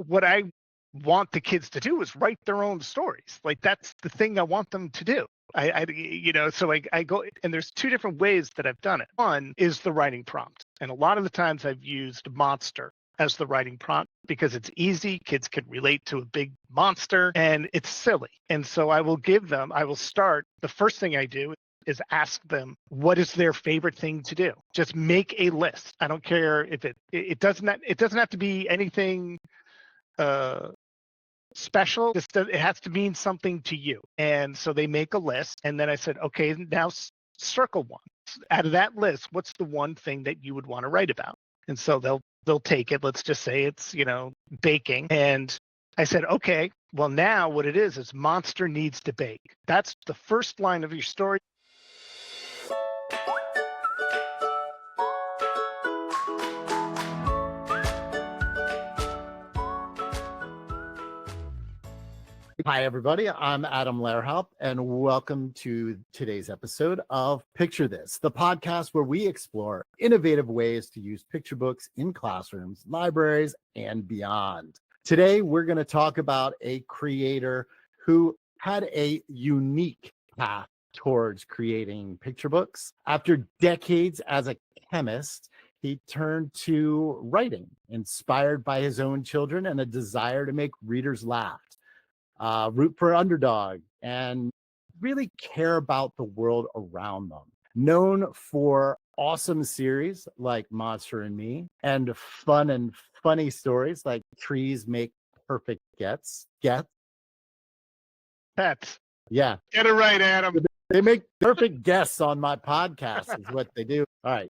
what I want the kids to do is write their own stories. Like that's the thing I want them to do. So I go, and there's two different ways that I've done it. One is the writing prompt. And a lot of the times I've used monster as the writing prompt because it's easy. Kids can relate to a big monster and it's silly. And so I will start, the first thing I do is ask them, what is their favorite thing to do? Just make a list. I don't care if it doesn't have to be anything special. It has to mean something to you. And so they make a list. And then I said, okay, now circle one. Out of that list, what's the one thing that you would want to write about? And so they'll take it. Let's just say it's, baking. And I said, okay, well, now what it is monster needs to bake. That's the first line of your story. Hi, everybody. I'm Adam Lehrhaupt, and welcome to today's episode of Picture This, the podcast where we explore innovative ways to use picture books in classrooms, libraries, and beyond. Today, we're going to talk about a creator who had a unique path towards creating picture books. After decades as a chemist, he turned to writing, inspired by his own children and a desire to make readers laugh. Root for underdog, and really care about the world around them. Known for awesome series like Monster and Me, and fun and funny stories like Trees Make Perfect Pets. Pets. Yeah. Get it right, Adam. They make perfect guests on my podcast is what they do. All right.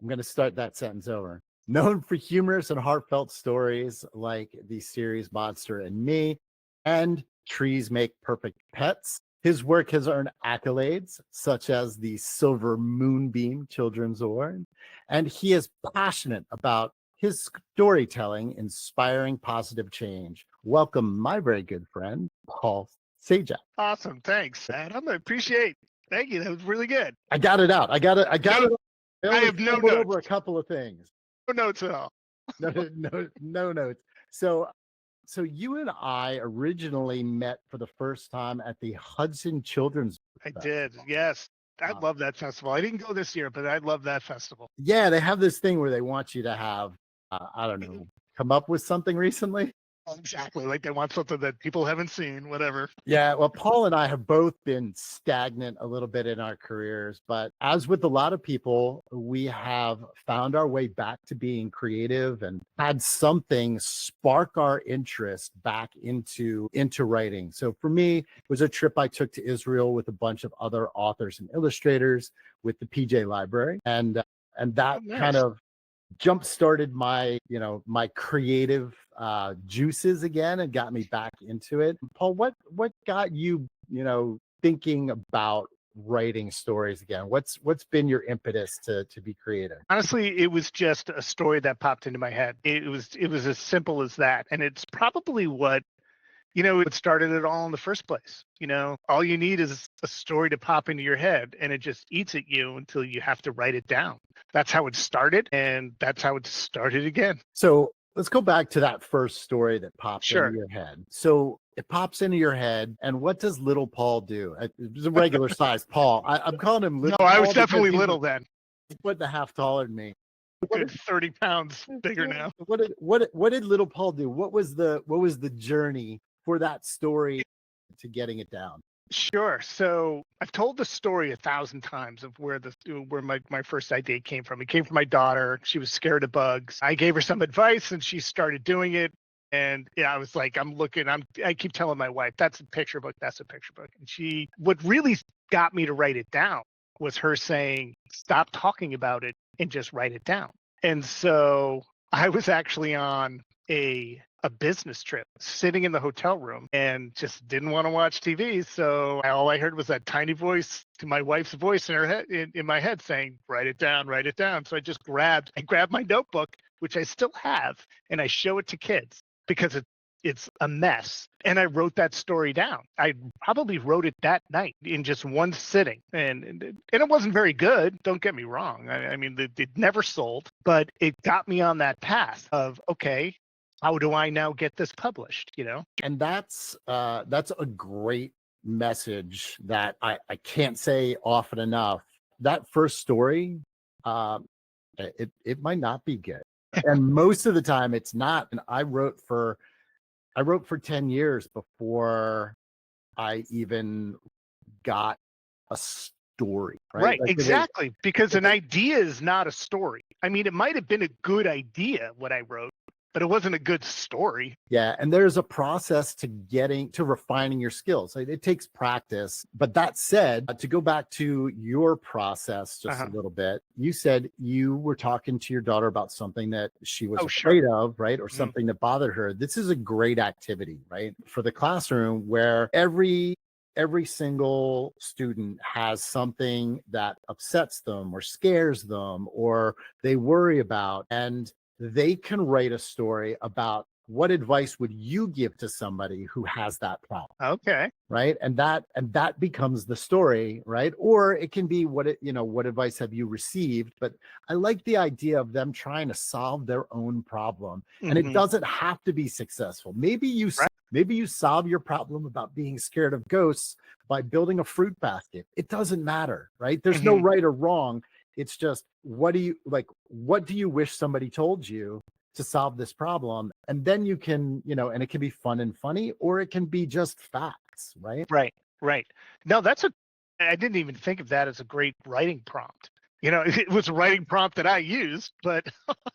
I'm going to start that sentence over. Known for humorous and heartfelt stories like the series Monster and Me, and Trees Make Perfect Pets. His work has earned accolades such as the Silver Moonbeam Children's Award, and he is passionate about his storytelling, inspiring positive change. Welcome, my very good friend, Paul Csajak. Awesome. Thanks, Adam. I appreciate it. Thank you. That was really good. I got it out. I got it. I have no notes. Over a couple of things. No notes at all. No notes. So you and I originally met for the first time at the Hudson Children's Festival. Did, yes. I love that festival. I didn't go this year, but I love that festival. Yeah, they have this thing where they want you to have, I don't know, come up with something recently. Exactly. Like they want something that people haven't seen, whatever. Yeah, well, Paul and I have both been stagnant a little bit in our careers, but as with a lot of people, we have found our way back to being creative and had something spark our interest back into writing. So for me, it was a trip I took to Israel with a bunch of other authors and illustrators with the PJ Library, and that kind of jump-started my creative juices again and got me back into it. Paul, what got you thinking about writing stories again? What's been your impetus to be creative? Honestly, it was just a story that popped into my head. It was as simple as that, and it's probably what it started it all in the first place. All you need is a story to pop into your head, and it just eats at you until you have to write it down. That's how it started, and that's how it started again. So let's go back to that first story that popped into your head. So it pops into your head, and what does little Paul do? It's a regular size Paul. I'm calling him little. No, I was definitely little then. He's a foot and a half taller than me. 30 pounds bigger now. What did little Paul do? What was the journey for that story to getting it down? Sure. So I've told the story 1,000 times of where my first idea came from. It came from my daughter. She was scared of bugs. I gave her some advice and she started doing it. And I was like, I keep telling my wife, that's a picture book. That's a picture book. And what really got me to write it down was her saying, stop talking about it and just write it down. And so I was actually on a business trip, sitting in the hotel room, and just didn't want to watch TV. So all I heard was that tiny voice, to my wife's voice in her head, in my head, saying, "Write it down, write it down." So I just grabbed my notebook, which I still have, and I show it to kids because it's a mess. And I wrote that story down. I probably wrote it that night in just one sitting, and it wasn't very good. Don't get me wrong. I mean, it never sold, but it got me on that path of, okay, how do I now get this published? And that's a great message that I can't say often enough. That first story, it might not be good. And most of the time it's not. And I wrote for 10 years before I even got a story, right? Right, Like exactly. Because an idea is not a story. I mean, it might have been a good idea what I wrote, but it wasn't a good story. Yeah, and there's a process to refining your skills. It takes practice. But that said, to go back to your process just a little bit, you said you were talking to your daughter about something that she was afraid of, right? Or something that bothered her. This is a great activity, right? For the classroom where every single student has something that upsets them or scares them or they worry about, and they can write a story about what advice would you give to somebody who has that problem. Okay. Right. And that becomes the story, right? Or it can be what advice have you received? But I like the idea of them trying to solve their own problem. And it doesn't have to be successful. Maybe you solve your problem about being scared of ghosts by building a fruit basket. It doesn't matter, right? There's no right or wrong. It's just, what do you wish somebody told you to solve this problem? And then you can, and it can be fun and funny, or it can be just facts, right? Right. No, I didn't even think of that as a great writing prompt. It was a writing prompt that I used, but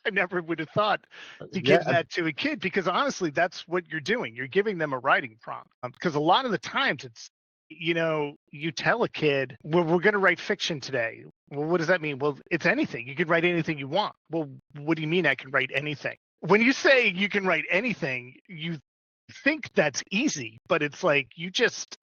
I never would have thought to give that to a kid, because honestly, that's what you're doing. You're giving them a writing prompt, because a lot of the times it's, you tell a kid, well, we're going to write fiction today. Well, what does that mean? Well, it's anything. You can write anything you want. Well, what do you mean I can write anything? When you say you can write anything, you think that's easy, but it's like,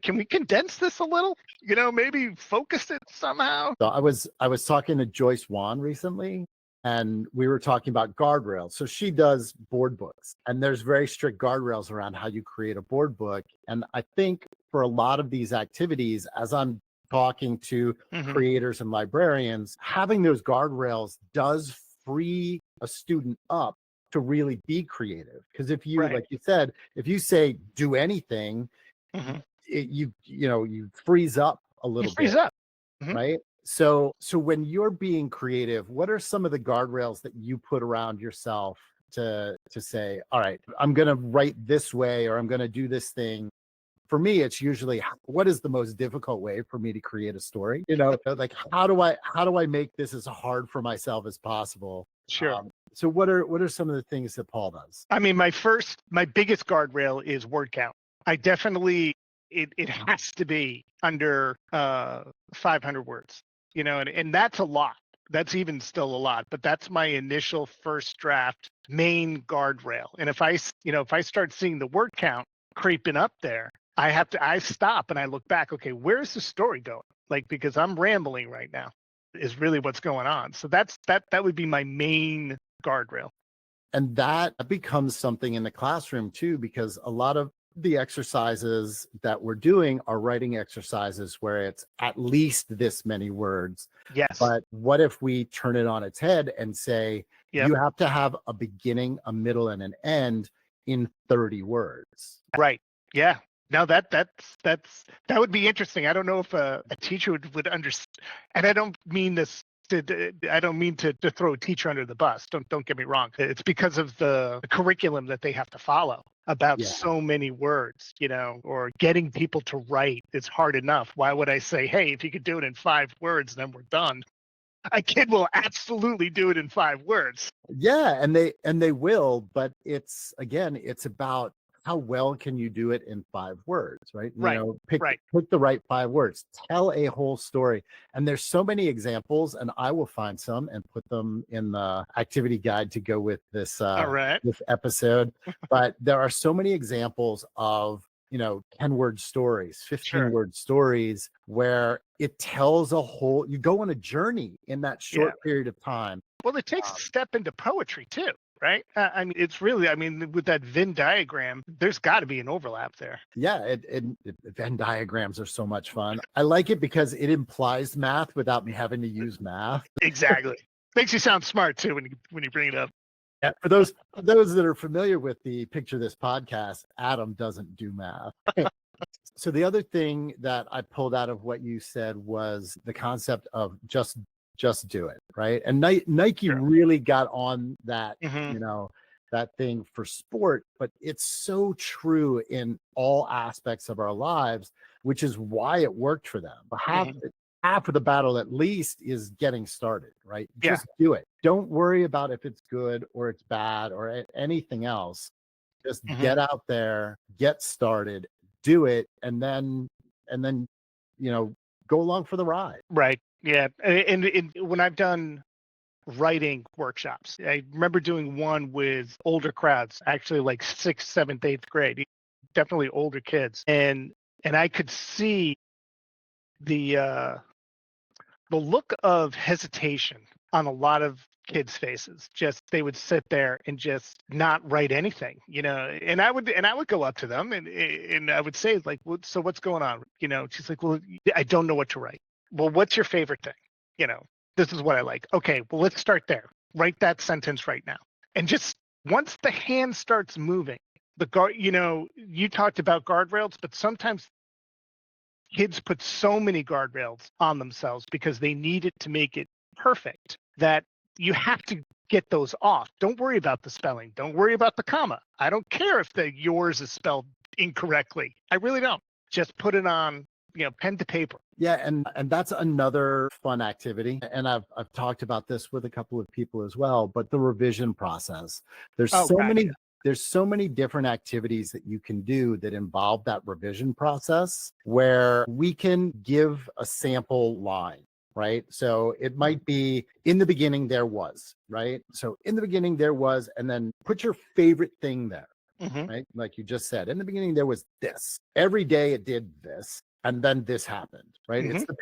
can we condense this a little? Maybe focus it somehow. So I was talking to Joyce Wan recently, and we were talking about guardrails. So she does board books, and there's very strict guardrails around how you create a board book. And I think for a lot of these activities, as I'm talking to creators and librarians, having those guardrails does free a student up to really be creative. Because if you, like you said, if you say do anything, you freeze up a little bit. Freeze up. Right? So when you're being creative, what are some of the guardrails that you put around yourself to say, all right, I'm going to write this way, or I'm going to do this thing? For me, it's usually, what is the most difficult way for me to create a story? Like, how do I make this as hard for myself as possible? Sure. So what are some of the things that Paul does? I mean, my biggest guardrail is word count. I definitely, it has to be under 500 words, and that's a lot. That's even still a lot, but that's my initial first draft main guardrail. And if I start seeing the word count creeping up there, I stop and I look back. Okay, where's the story going? Like, because I'm rambling right now is really what's going on. So that would be my main guardrail. And that becomes something in the classroom too, because a lot of the exercises that we're doing are writing exercises where it's at least this many words. Yes. But what if we turn it on its head and say, you have to have a beginning, a middle, and an end in 30 words? Right. Yeah. Now that would be interesting. I don't know if a teacher would understand, and I don't mean this. I don't mean to throw a teacher under the bus. Don't get me wrong. It's because of the curriculum that they have to follow about so many words, or getting people to write. It's hard enough. Why would I say, hey, if you could do it in 5 words, then we're done? A kid will absolutely do it in 5 words. Yeah, and they will, but it's about how well can you do it in 5 words, right? Pick the right 5 words, tell a whole story. And there's so many examples, and I will find some and put them in the activity guide to go with this this episode. But there are so many examples of 10-word stories, 15-word stories, where it tells you go on a journey in that short period of time. Well, it takes a step into poetry too. Right? I mean, it's really, with that Venn diagram, there's got to be an overlap there. Yeah, Venn diagrams are so much fun. I like it because it implies math without me having to use math. Exactly. Makes you sound smart too when you bring it up. Yeah, for those that are familiar with the Picture This podcast, Adam doesn't do math. So the other thing that I pulled out of what you said was the concept of just do it, right? And Nike really got on that, that thing for sport, but it's so true in all aspects of our lives, which is why it worked for them. Half of the battle at least is getting started, right? Just do it. Don't worry about if it's good or it's bad or anything else. Just get out there, get started, do it, and then go along for the ride. Right. Yeah. And when I've done writing workshops, I remember doing one with older crowds, actually like 6th, 7th, 8th grade, definitely older kids. And I could see the look of hesitation on a lot of kids' faces. Just they would sit there and just not write anything, and I would go up to them and I would say, like, well, so what's going on? She's like, well, I don't know what to write. Well, what's your favorite thing? This is what I like. Okay, well, let's start there. Write that sentence right now. And just once the hand starts moving, you talked about guardrails, but sometimes kids put so many guardrails on themselves because they need it to make it perfect that you have to get those off. Don't worry about the spelling. Don't worry about the comma. I don't care if yours is spelled incorrectly. I really don't. Just put it on, pen to paper. Yeah, and that's another fun activity. And I've talked about this with a couple of people as well, but the revision process. There's so many different activities that you can do that involve that revision process where we can give a sample line, right? So it might be in the beginning there was, right? So in the beginning there was, and then put your favorite thing there, right? Like you just said, in the beginning there was this. Every day it did this. And then this happened, right? It's the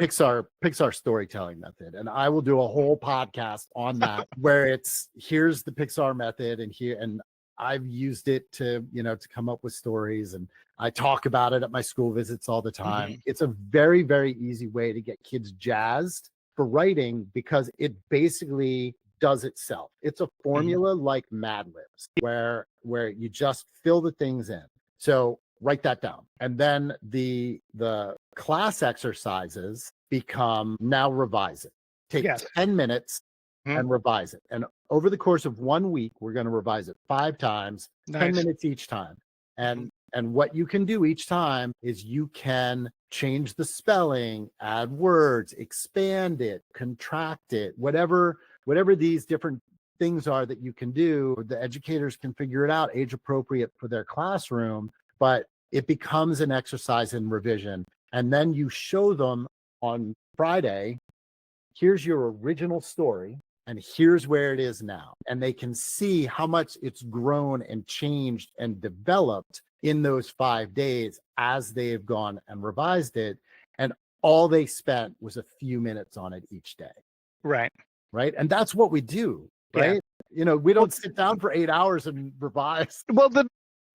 Pixar storytelling method. And I will do a whole podcast on that where here's the Pixar method and I've used it to come up with stories, and I talk about it at my school visits all the time. It's a very, very easy way to get kids jazzed for writing because it basically does itself. It's a formula like Mad Libs where you just fill the things in. So write that down. And then the class exercises become now revise it. Take 10 minutes and revise it. And over the course of 1 week, we're going to revise it 5 times, 10 minutes each time. And what you can do each time is you can change the spelling, add words, expand it, contract it, whatever these different things are that you can do. The educators can figure it out, age appropriate for their classroom, but it becomes an exercise in revision. And then you show them on Friday, here's your original story, and here's where it is now. And they can see how much it's grown and changed and developed in those 5 days as they've gone and revised it. And all they spent was a few minutes on it each day. Right. Right. And that's what we do. Right. Yeah. We don't sit down for 8 hours and revise. Well,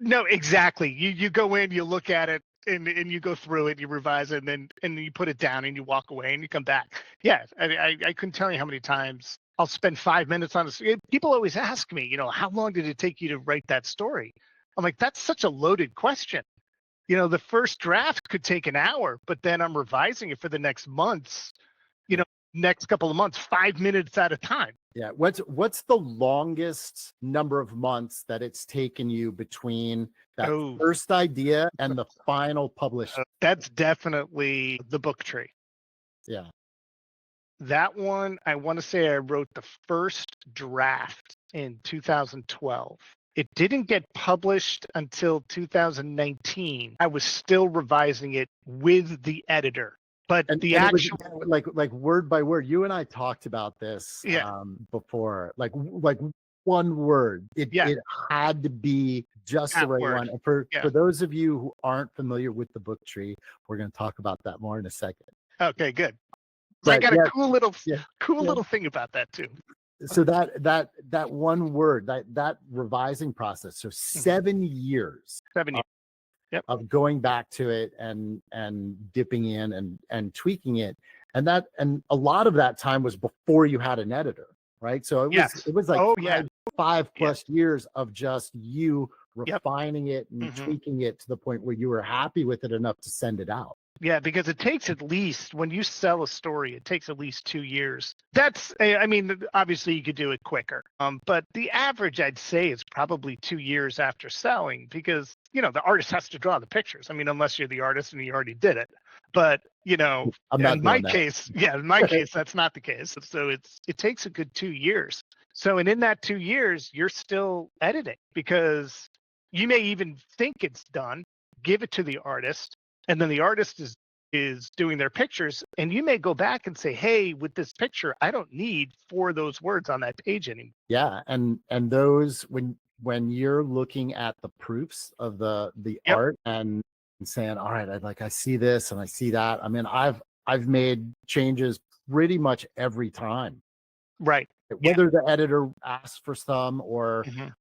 no, exactly. You go in, you look at it, and you go through it, you revise it, and you put it down, and you walk away, and you come back. Yeah, I couldn't tell you how many times I'll spend 5 minutes on this. People always ask me, how long did it take you to write that story? I'm like, that's such a loaded question. The first draft could take an hour, but then I'm revising it for the next months, next couple of months, 5 minutes at a time. Yeah. What's the longest number of months that it's taken you between that first idea and the final published? That's definitely the book tree. Yeah. That one, I want to say I wrote the first draft in 2012. It didn't get published until 2019. I was still revising it with the editor. But the actual, like word by word, you and I talked about this before. Like one word, it had to be just the right one. And for those of you who aren't familiar with the book tree, we're going to talk about that more in a second. Okay, good. So I got a cool little thing about that too. So that one word, that revising process. So 7 years. 7 years. Yep. Of going back to it and dipping in and tweaking it. And a lot of that time was before you had an editor, right? So it was like 5+ years of just you Yep. refining it and tweaking it to the point where you were happy with it enough to send it out. Yeah, because it takes at least, when you sell a story, it takes at least 2 years. That's, I mean, obviously you could do it quicker. But the average, I'd say, is probably 2 years after selling, because, the artist has to draw the pictures. I mean, unless you're the artist and you already did it. But, I'm not in my doing that. case, in my case, that's not the case. So it takes a good 2 years. So, and in that 2 years, you're still editing, because you may even think it's done, give it to the artist, and then the artist is doing their pictures, and you may go back and say, hey, with this picture, I don't need 4 of those words on that page anymore. Yeah, and those, when you're looking at the proofs of the Yep. art and saying, all right, I see this and I see that. I mean, I've made changes pretty much every time. Right. Whether the editor asks for some or Mhm.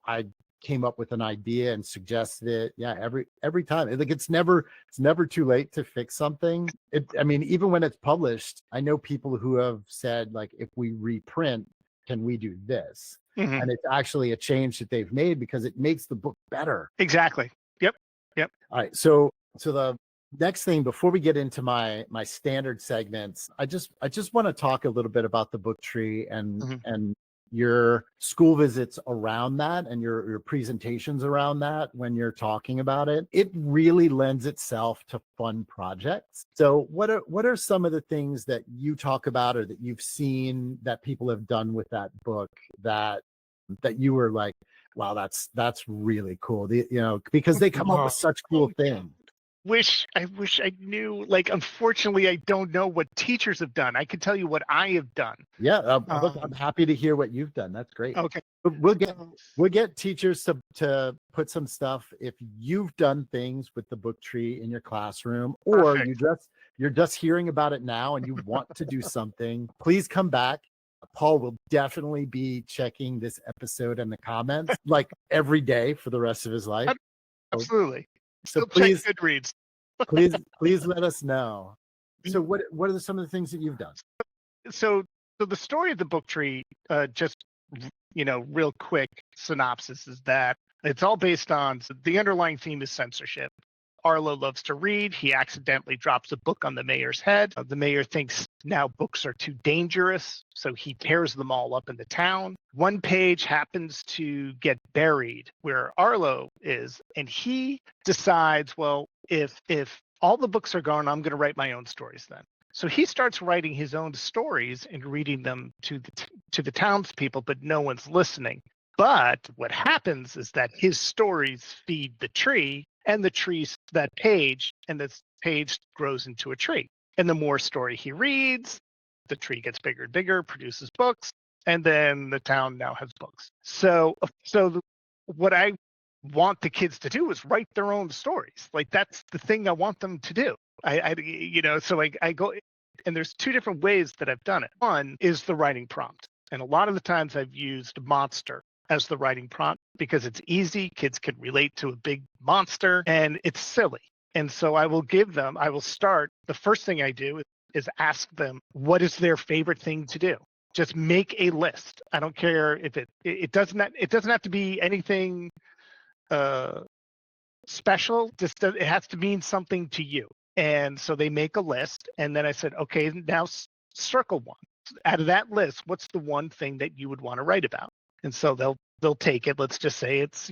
I came up with an idea and suggested it. Yeah, every time. It's never too late to fix something. I mean, even when it's published, I know people who have said, like, if we reprint, can we do this? Mhm. And it's actually a change that they've made because it makes the book better. Exactly. Yep. All right. So the next thing, before we get into my standard segments, I just want to talk a little bit about the book tree and your school visits around that and your presentations around that when you're talking about it. It really lends itself to fun projects. So what are some of the things that you talk about or that you've seen that people have done with that book that you were like, wow, that's really cool, because they come up with such cool things. I wish I knew. Like, unfortunately, I don't know what teachers have done. I can tell you what I have done. Yeah, look, I'm happy to hear what you've done. That's great. Okay. We'll get teachers to put some stuff if you've done things with the book tree in your classroom, or you're just hearing about it now and you want to do something. Please come back. Paul will definitely be checking this episode in the comments like every day for the rest of his life. Absolutely. So please, Goodreads. please let us know. So what are some of the things that you've done? So the story of the book tree, just, real quick synopsis, is that it's all based on, the underlying theme is censorship. Arlo loves to read. He accidentally drops a book on the mayor's head. The mayor thinks now books are too dangerous, so he tears them all up in the town. One page happens to get buried where Arlo is, and he decides, well, if all the books are gone, I'm going to write my own stories then. So he starts writing his own stories and reading them to the townspeople, but no one's listening. But what happens is that his stories feed the tree, and the tree's that page, and this page grows into a tree. And the more story he reads, the tree gets bigger and bigger, produces books, and then the town now has books. So what I want the kids to do is write their own stories. Like, that's the thing I want them to do. So I go, and there's 2 different ways that I've done it. One is the writing prompt. And a lot of the times I've used monster as the writing prompt because it's easy. Kids can relate to a big monster and it's silly. And so I will start, the first thing I do is ask them, what is their favorite thing to do? Just make a list. I don't care if it doesn't have to be anything special. It has to mean something to you. And so they make a list, and then I said, okay, now circle one. Out of that list, what's the one thing that you would want to write about? And so they'll take it. Let's just say it's,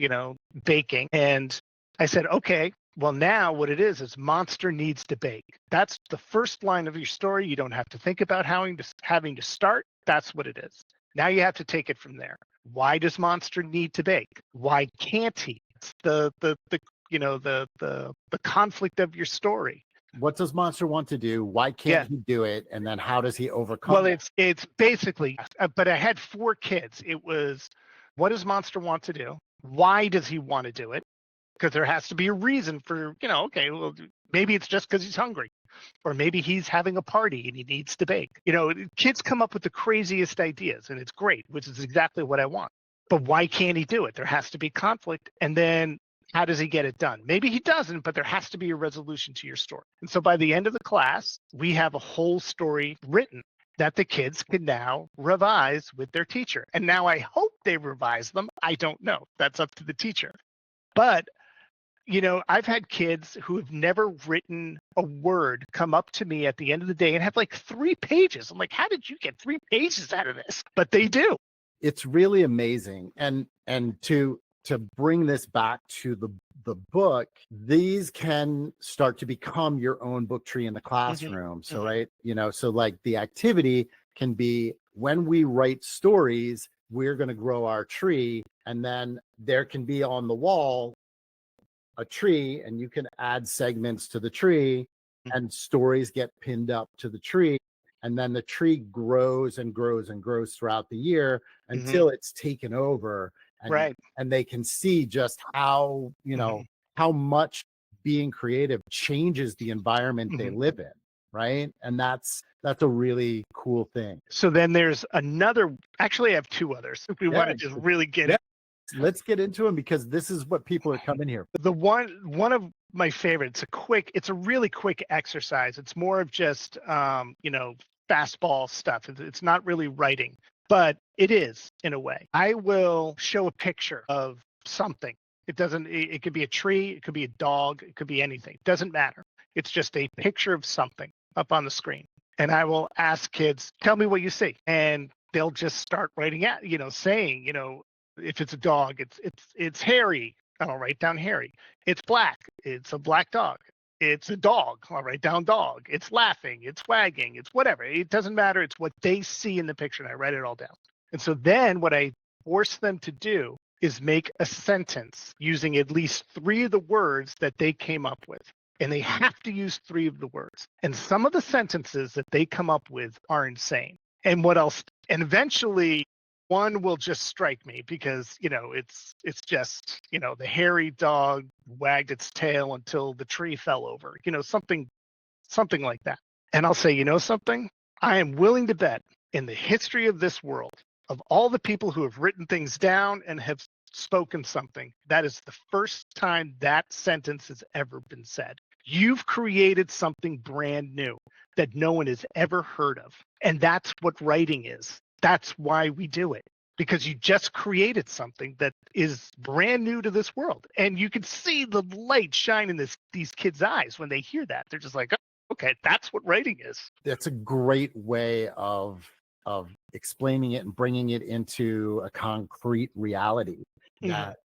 baking. And I said, okay, well, now what it is monster needs to bake. That's the first line of your story. You don't have to think about having to start. That's what it is. Now you have to take it from there. Why does monster need to bake? Why can't he? It's the conflict of your story. What does monster want to do? Why can't he do it? And then how does he overcome it? It's basically, but I had 4 kids. It was, what does monster want to do? Why does he want to do it? Because there has to be a reason for, okay, well, maybe it's just because he's hungry. Or maybe he's having a party and he needs to bake. Kids come up with the craziest ideas, and it's great, which is exactly what I want. But why can't he do it? There has to be conflict. And then how does he get it done? Maybe he doesn't, but there has to be a resolution to your story. And so by the end of the class, we have a whole story written that the kids can now revise with their teacher. And now I hope they revise them. I don't know. That's up to the teacher. But I've had kids who have never written a word come up to me at the end of the day and have like 3 pages. I'm like, how did you get 3 pages out of this? But they do. It's really amazing. And to bring this back to the book, these can start to become your own book tree in the classroom. So, right, so like the activity can be, when we write stories, we're going to grow our tree, and then there can be on the wall a tree, and you can add segments to the tree, and stories get pinned up to the tree, and then the tree grows and grows and grows throughout the year until it's taken over. And, right. And they can see just how, how much being creative changes the environment they live in. Right. And that's a really cool thing. So then there's another, actually I have 2 others. If we want to just really get it. Let's get into them, because this is what people are coming here. The one of my favorites, it's a really quick exercise. It's more of just, fastball stuff. It's not really writing, but it is in a way. I will show a picture of something. It could be a tree, it could be a dog, it could be anything. It doesn't matter. It's just a picture of something up on the screen. And I will ask kids, tell me what you see. And they'll just start writing out, saying, if it's a dog, it's hairy. I'll write down hairy. It's black. It's a black dog. It's a dog. I'll write down dog. It's laughing. It's wagging. It's whatever. It doesn't matter. It's what they see in the picture, and I write it all down. And so then what I force them to do is make a sentence using at least 3 of the words that they came up with. And they have to use 3 of the words. And some of the sentences that they come up with are insane. And what else? And eventually one will just strike me, because it's just the hairy dog wagged its tail until the tree fell over, something like that. And I'll say, something, I am willing to bet in the history of this world, of all the people who have written things down and have spoken something, that is the first time that sentence has ever been said. You've created something brand new that no one has ever heard of. And that's what writing is. That's why we do it, because you just created something that is brand new to this world. And you can see the light shine in these kids' eyes when they hear that. They're just like, oh, okay, that's what writing is. That's a great way of explaining it and bringing it into a concrete reality that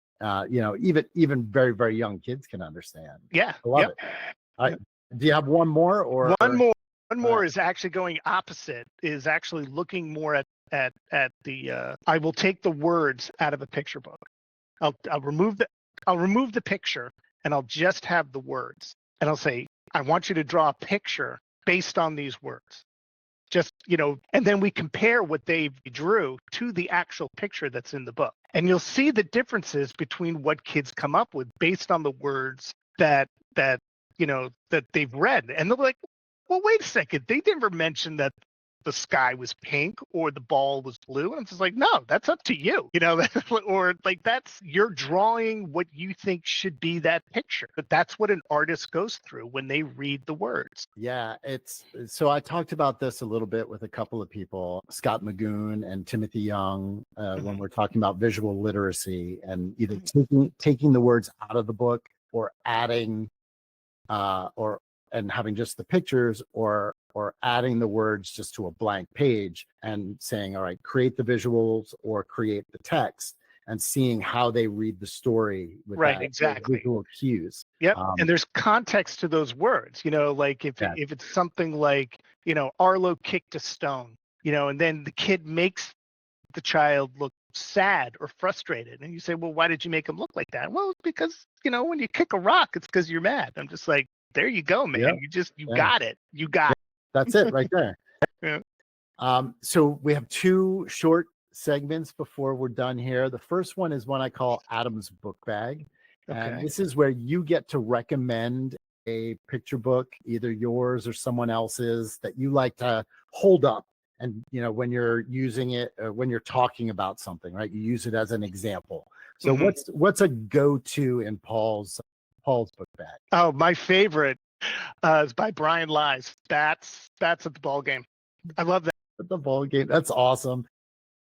even very, very young kids can understand. Yeah. I love it. Do you have one more? Or one more is actually going opposite, is actually looking more at the I will take the words out of a picture book. I'll remove the picture, and I'll just have the words, and I'll say, I want you to draw a picture based on these words. Just, and then we compare what they drew to the actual picture that's in the book. And you'll see the differences between what kids come up with based on the words that they've read. And they're like, well, wait a second, they never mentioned that the sky was pink or the ball was blue. And I'm just like, no, that's up to you, or like, that's, you're drawing what you think should be that picture. But that's what an artist goes through when they read the words. Yeah, so I talked about this a little bit with a couple of people, Scott Magoon and Timothy Young, when we're talking about visual literacy, and either taking the words out of the book, or adding and having just the pictures, or adding the words just to a blank page and saying, all right, create the visuals or create the text, and seeing how they read the story with exactly visual cues. Yep. And there's context to those words, like if it's something like, Arlo kicked a stone, and then the kid makes the child look sad or frustrated. And you say, well, why did you make him look like that? Well, because, when you kick a rock, it's because you're mad. I'm just like, there you go, man. Yep. You got it. You got it. That's it right there. Yeah. So we have 2 short segments before we're done here. The first one is one I call Adam's Book Bag. Okay. And this is where you get to recommend a picture book, either yours or someone else's, that you like to hold up. And, when you're using it, when you're talking about something, right, you use it as an example. So what's a go-to in Paul's book bag? Oh, my favorite is by Brian Lies. That's at the ball game. I love that. At the ball game. That's awesome.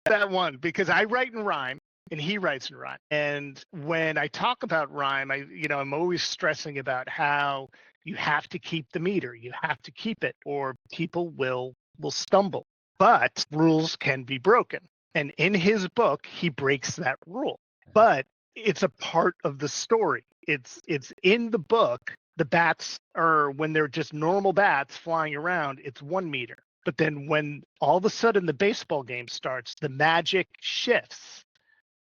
that one because I write in rhyme and he writes in rhyme. And when I talk about rhyme, I'm always stressing about how you have to keep the meter. You have to keep it or people will stumble. But rules can be broken. And in his book, he breaks that rule. But it's a part of the story. It's in the book. The bats are, when they're just normal bats flying around, it's 1 meter. But then when all of a sudden the baseball game starts, the magic shifts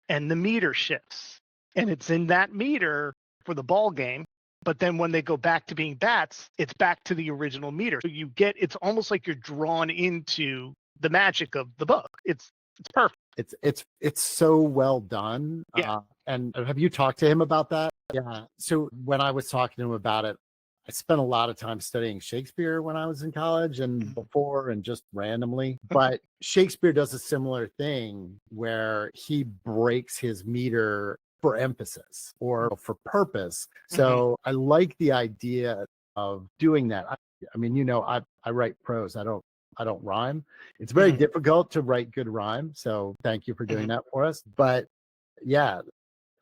and the meter shifts. And it's in that meter for the ball game. But then when they go back to being bats, it's back to the original meter. So it's almost like you're drawn into the magic of the book. It's perfect. It's so well done. Yeah. And have you talked to him about that? Yeah. So when I was talking to him about it, I spent a lot of time studying Shakespeare when I was in college and before and just randomly. But Shakespeare does a similar thing where he breaks his meter for emphasis or for purpose. So I like the idea of doing that. I mean, I write prose. I don't rhyme. It's very difficult to write good rhyme. So thank you for doing that for us. But yeah,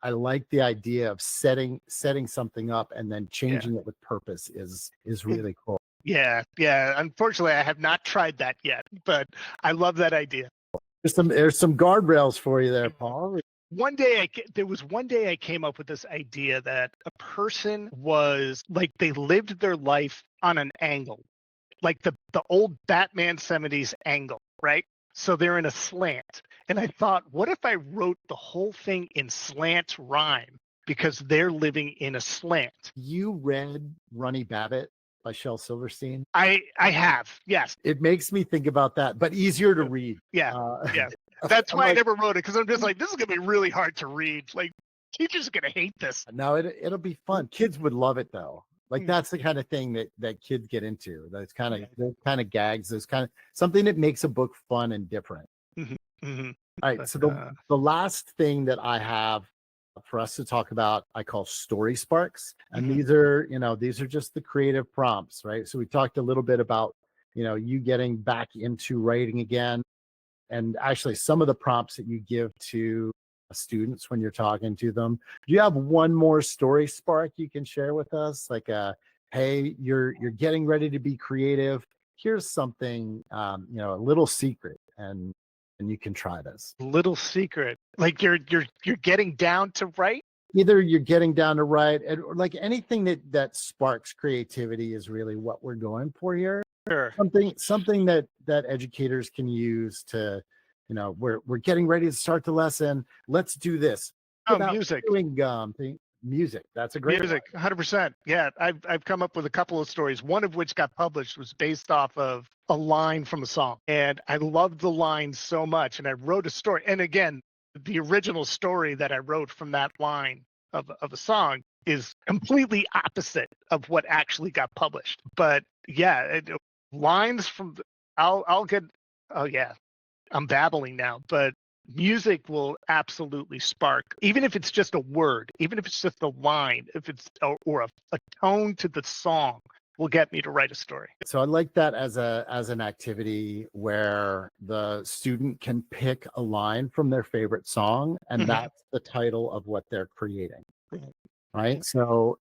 I like the idea of setting something up and then changing it with purpose is really cool. Yeah. Unfortunately, I have not tried that yet, but I love that idea. There's some guardrails for you there, Paul. There was one day I came up with this idea that a person was like they lived their life on an angle, like the old Batman 70s angle, right? So they're in a slant. And I thought, what if I wrote the whole thing in slant rhyme because they're living in a slant? You read Runny Babbitt by Shel Silverstein? I have, yes. It makes me think about that, but easier to read. Yeah. That's why I never wrote it, because I'm just like, this is going to be really hard to read. Like, teachers are going to hate this. No, it'll be fun. Kids would love it, though. Like, that's the kind of thing that kids get into. That's kind of gags. There's kind of something that makes a book fun and different. All right. So the last thing that I have for us to talk about, I call story sparks. And these are just the creative prompts, right? So we talked a little bit about, you getting back into writing again. And actually some of the prompts that you give to students when you're talking to them. Do you have one more story spark you can share with us? Like, hey, you're getting ready to be creative. Here's something, a little secret, and you can try this. Little secret, like you're getting down to write. Either you're getting down to write, or like anything that sparks creativity is really what we're going for here. Sure. Something that educators can use to, we're getting ready to start the lesson. Let's do this. Music. Music. That's a great music. 100%. Yeah, I've come up with a couple of stories. One of which got published was based off of a line from a song, and I loved the line so much, and I wrote a story. And again, the original story that I wrote from that line of a song is completely opposite of what actually got published. But yeah, lines from I'll get. Oh yeah, I'm babbling now, but music will absolutely spark, even if it's just a word, even if it's just a line, if it's or a tone to the song will get me to write a story. So I like that as an activity where the student can pick a line from their favorite song, and that's the title of what they're creating. Right. So,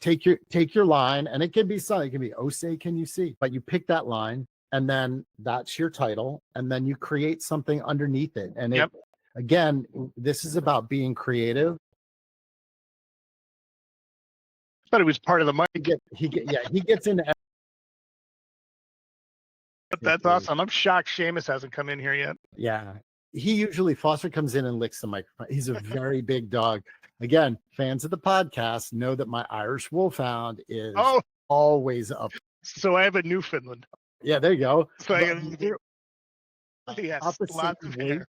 take your line, and it can be something, it can be, "Oh, say, can you see?" But you pick that line, and then that's your title, and then you create something underneath it. And again, this is about being creative. I thought it was part of the mic. He gets into. That's awesome. I'm shocked Seamus hasn't come in here yet. Yeah. Foster comes in and licks the microphone. He's a very big dog. Again, fans of the podcast know that my Irish Wolfhound is always up. So I have a Newfoundland. Yeah, there you go. So yes, lots of hair.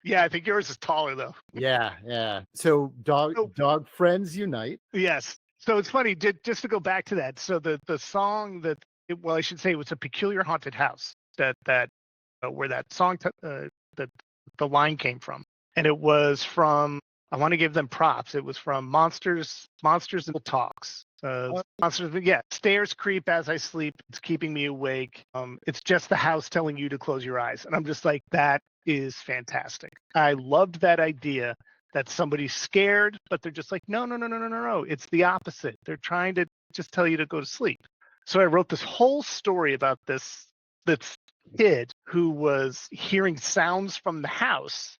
Yeah, I think yours is taller though. Yeah. So dog friends unite. Yes. So it's funny, just to go back to that. So the song I should say it was A Peculiar Haunted House that where that song that the line came from, and it was from. I want to give them props. It was from Monsters and Talks. Monsters, yeah, stairs creep as I sleep. It's keeping me awake. It's just the house telling you to close your eyes. And I'm just like, that is fantastic. I loved that idea that somebody's scared, but they're just like, no, no, no, no, no, no, no. It's the opposite. They're trying to just tell you to go to sleep. So I wrote this whole story about this kid who was hearing sounds from the house,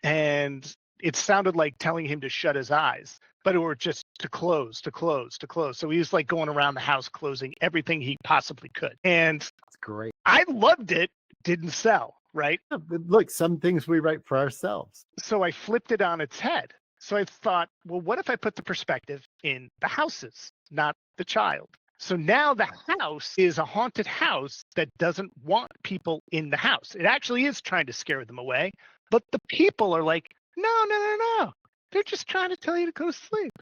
and it sounded like telling him to shut his eyes, but it were just to close, to close, to close. So he was like going around the house, closing everything he possibly could. And That's great. I loved it. Didn't sell, right? Look, some things we write for ourselves. So I flipped it on its head. So I thought, well, what if I put the perspective in the houses, not the child? So now the house is a haunted house that doesn't want people in the house. It actually is trying to scare them away, but the people are like, no, no, no, no. They're just trying to tell you to go to sleep.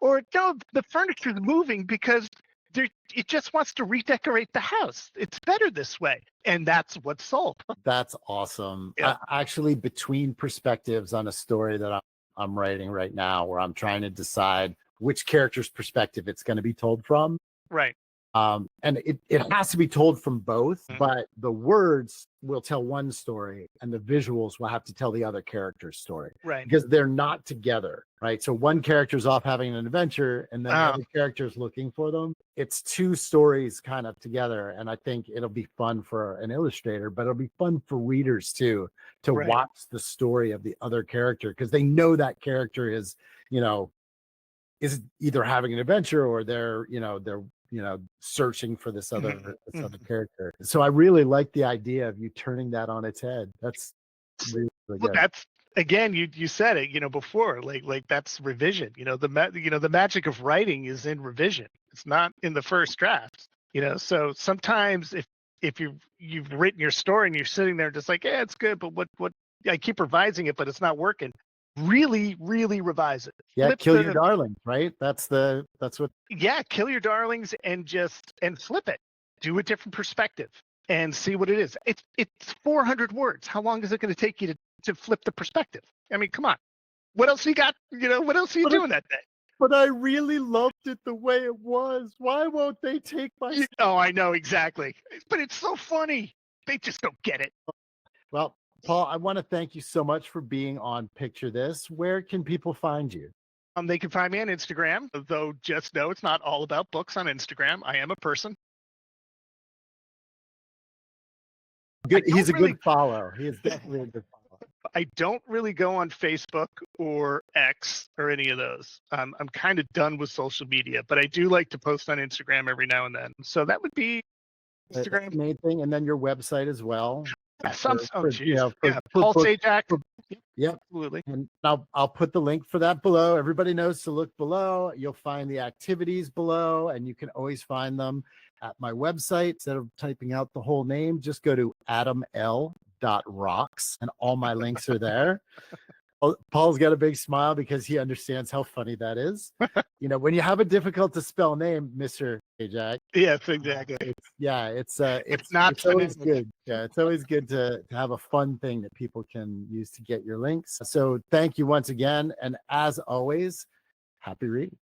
Or no, the furniture's moving because it just wants to redecorate the house. It's better this way. And that's what's sold. That's awesome. Yeah. Actually, between perspectives on a story that I'm writing right now, where I'm trying to decide which character's perspective it's going to be told from. Right. And it has to be told from both, Mhm. but the words will tell one story and the visuals will have to tell the other character's story. Right. Because they're not together, right? So one character's off having an adventure and then the other character's looking for them. It's two stories kind of together. And I think it'll be fun for an illustrator, but it'll be fun for readers too, to Right. watch the story of the other character, because they know that character is either having an adventure or they're searching for this other character. So I really like the idea of you turning that on its head. That's really, really Well, good. that's, again, you said it, before, like that's revision. The magic of writing is in revision. It's not in the first draft. So sometimes if you've written your story and you're sitting there just like, yeah, it's good, but what I keep revising it, but it's not working. Really, really revise it. Yeah, kill your darlings, right? That's what. Yeah, kill your darlings and flip it. Do a different perspective and see what it is. It's 400 words. How long is it going to take you to flip the perspective? I mean, come on. What else you got? What else are you doing that day? But I really loved it the way it was. Why won't they take my? Oh, I know exactly. But it's so funny. They just don't get it. Well, Paul, I want to thank you so much for being on Picture This. Where can people find you? They can find me on Instagram, though just know it's not all about books on Instagram. I am a person. Good. He's a good follow. He is definitely a good follow. I don't really go on Facebook or X or any of those. I'm kind of done with social media, but I do like to post on Instagram every now and then. So that would be Instagram. That's the main thing, and then your website as well. Paul Csajak. Yep, absolutely. And I'll put the link for that below. Everybody knows to look below. You'll find the activities below, and you can always find them at my website. Instead of typing out the whole name, just go to adaml.rocks, and all my links are there. Paul's got a big smile because he understands how funny that is. When you have a difficult to spell name, Mr. Czajak. Yes, exactly. It's always good. Yeah, it's always good to have a fun thing that people can use to get your links. So thank you once again. And as always, happy reading.